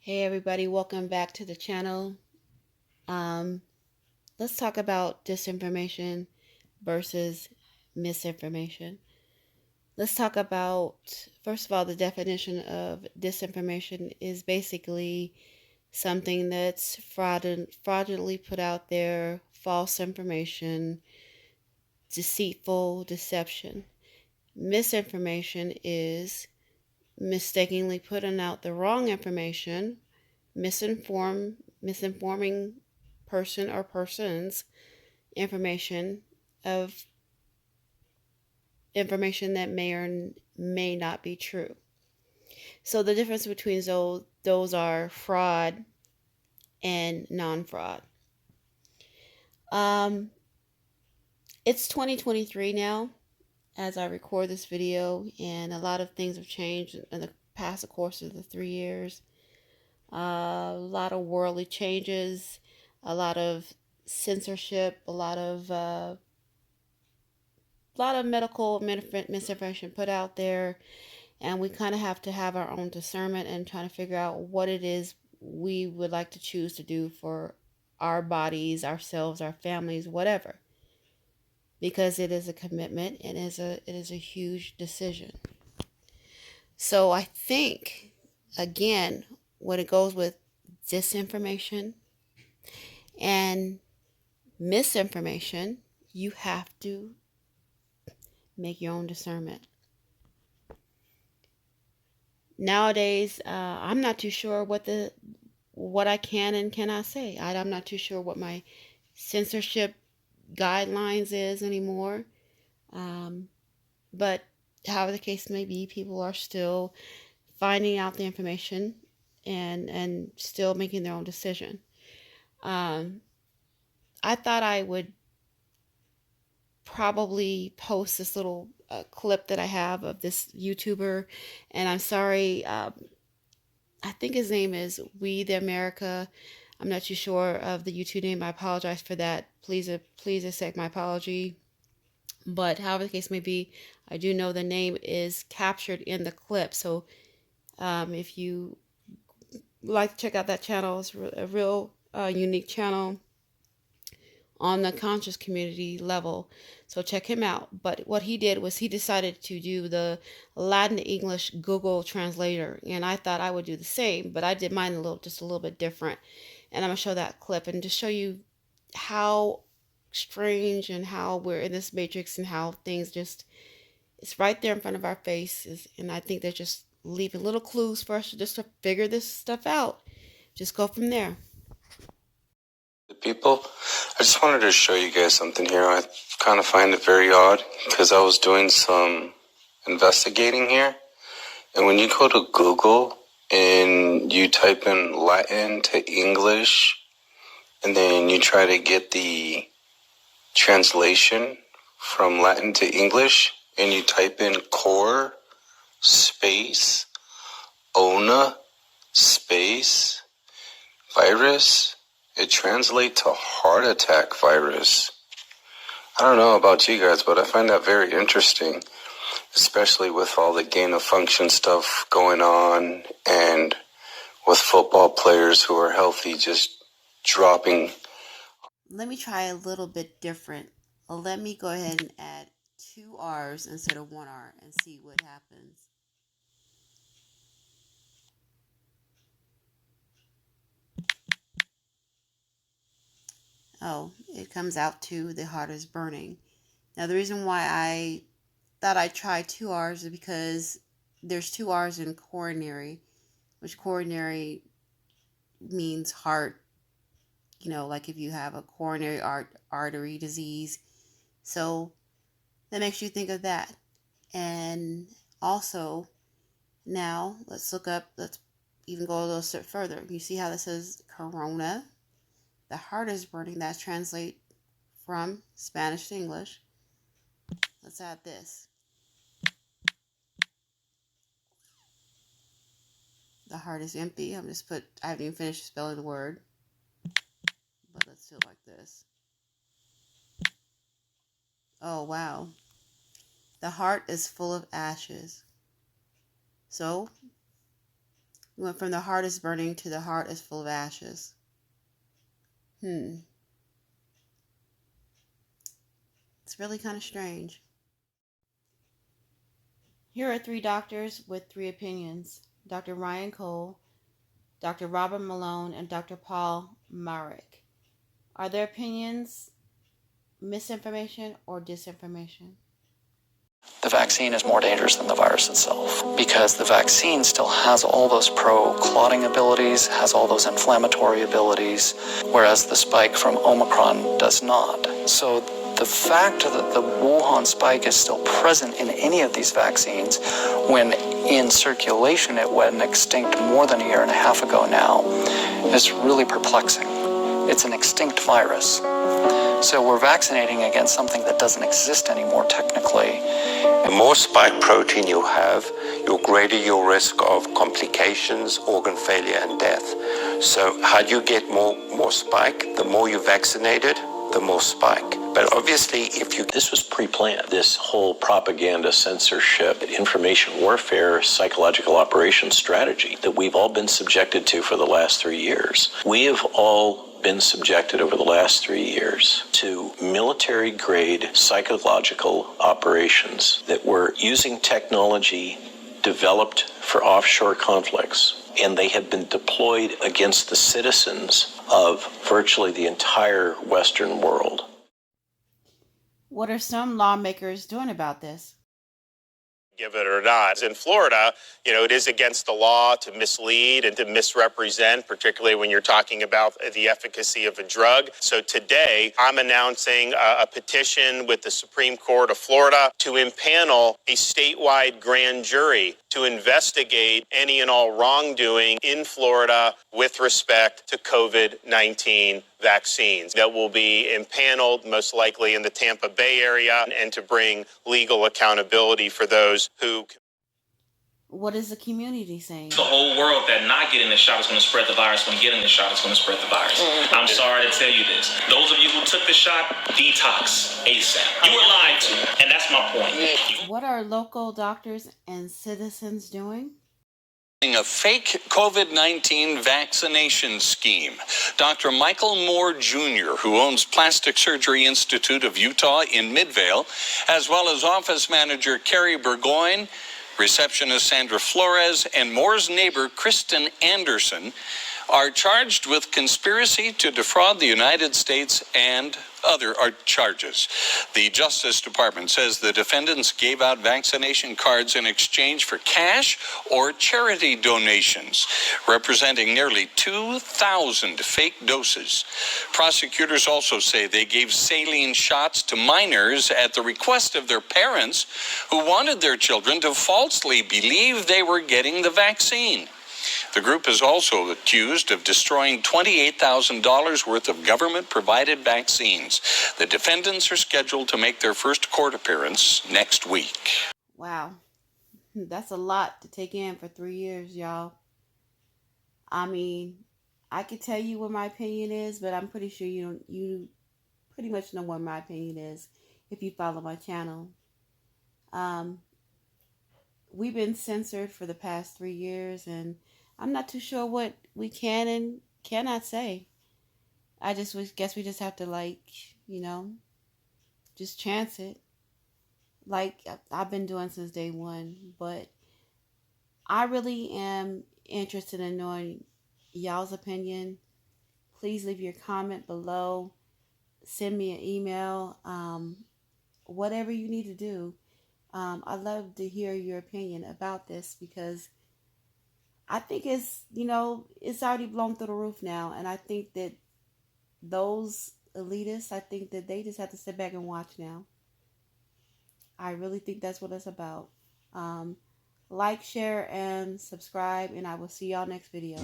Hey everybody, welcome back to the channel. Um, let's talk about disinformation versus misinformation. Let's talk about, first of all, the definition of disinformation is basically something that's fraudulently put out there, false information, deceitful deception. Misinformation is mistakenly putting out the wrong information, misinforming person or persons information of information that may or may not be true. So the difference between those are fraud and non-fraud. Um, it's 2023 now as I record this video, and a lot of things have changed in the past course of the 3 years. A lot of worldly changes, a lot of censorship, a lot of medical misinformation put out there, and we kind of have to have our own discernment and trying to figure out what it is we would like to choose to do for our bodies, ourselves, our families, whatever, because it is a commitment and it is a huge decision. So I think, again, when it goes with disinformation and misinformation, you have to make your own discernment. Nowadays, I'm not too sure what I can and cannot say. I'm not too sure what my censorship guidelines is anymore. Um, but however the case may be, people are still finding out the information and still making their own decision. Um, I thought I would probably post this little clip that I have of this YouTuber, and I'm sorry. I think his name is We the America. I'm not too sure of the YouTube name. I apologize for that. Please accept my apology. But however the case may be, I do know the name is captured in the clip. So if you like to check out that channel, it's a real unique channel on the conscious community level. So check him out. But what he did was he decided to do the Latin to English Google translator. And I thought I would do the same, but I did mine just a little bit different. And I'm going to show that clip and just show you how strange and how we're in this matrix and how things just, it's right there in front of our faces. And I think they're just leaving little clues for us just to figure this stuff out. Just go from there. People, I just wanted to show you guys something here. I kind of find it very odd because I was doing some investigating here, and when you go to Google and you type in Latin to English and then you try to get the translation from Latin to English and you type in core space ona space virus, it translates to heart attack virus. I don't know about you guys, but I find that very interesting, especially with all the gain of function stuff going on and with football players who are healthy just dropping. Let me try a little bit different. Let me go ahead and add 2 R's instead of 1 R and see what happens. Oh, it comes out to the heart is burning. Now the reason why I thought I'd try 2 R's is because there's 2 R's in coronary, which coronary means heart, like if you have a coronary artery disease. So that makes you think of that. And also, now let's even go a little step further. You see how this says corona? The heart is burning. That translates from Spanish to English. Let's add this. The heart is empty. I haven't even finished spelling the word. But let's do it like this. Oh, wow. The heart is full of ashes. So, Went from the heart is burning to the heart is full of ashes. It's really kind of strange. Here are three doctors with three opinions: Dr. Ryan Cole, Dr. Robert Malone, and Dr. Paul Marik. Are their opinions misinformation or disinformation? The vaccine is more dangerous than the virus itself because the vaccine still has all those pro-clotting abilities, has all those inflammatory abilities, whereas the spike from Omicron does not. So the fact that the Wuhan spike is still present in any of these vaccines, when in circulation it went extinct more than a year and a half ago now, is really perplexing. It's an extinct virus. So we're vaccinating against something that doesn't exist anymore technically. The more spike protein you have, the greater your risk of complications, organ failure, and death. So how do you get more spike? The more you vaccinated, the more spike. But obviously, if you... This was pre-planned. This whole propaganda, censorship, information warfare, psychological operations strategy that we've all been subjected to for the last 3 years. We have all been subjected over the last 3 years to military-grade psychological operations that were using technology developed for offshore conflicts, and they have been deployed against the citizens of virtually the entire Western world. What are some lawmakers doing about this? Give it or not. In Florida, it is against the law to mislead and to misrepresent, particularly when you're talking about the efficacy of a drug. So today, I'm announcing a petition with the Supreme Court of Florida to impanel a statewide grand jury to investigate any and all wrongdoing in Florida with respect to COVID-19 vaccines that will be impaneled most likely in the Tampa Bay area, and to bring legal accountability for those who... What is the community saying? The whole world that not getting the shot is going to spread the virus, when getting the shot is going to spread the virus. I'm sorry to tell you this. Those of you who took the shot, detox ASAP. You were lied to, and that's my point. What are local doctors and citizens doing? A fake COVID-19 vaccination scheme. Dr. Michael Moore Jr., who owns Plastic Surgery Institute of Utah in Midvale, as well as office manager Carrie Burgoyne, receptionist Sandra Flores, and Moore's neighbor Kristen Anderson, are charged with conspiracy to defraud the United States and other charges. The Justice Department says the defendants gave out vaccination cards in exchange for cash or charity donations, representing nearly 2,000 fake doses. Prosecutors also say they gave saline shots to minors at the request of their parents, who wanted their children to falsely believe they were getting the vaccine. The group is also accused of destroying $28,000 worth of government-provided vaccines. The defendants are scheduled to make their first court appearance next week. Wow. That's a lot to take in for 3 years, y'all. I mean, I could tell you what my opinion is, but I'm pretty sure you pretty much know what my opinion is if you follow my channel. We've been censored for the past 3 years, and I'm not too sure what we can and cannot say. I just guess we just have to, just chance it. Like I've been doing since day one. But I really am interested in knowing y'all's opinion. Please leave your comment below. Send me an email. Whatever you need to do. I'd love to hear your opinion about this, because I think it's already blown through the roof now. And I think that those elitists, I think that they just have to sit back and watch now. I really think that's what it's about. Like, share, and subscribe, and I will see y'all next video.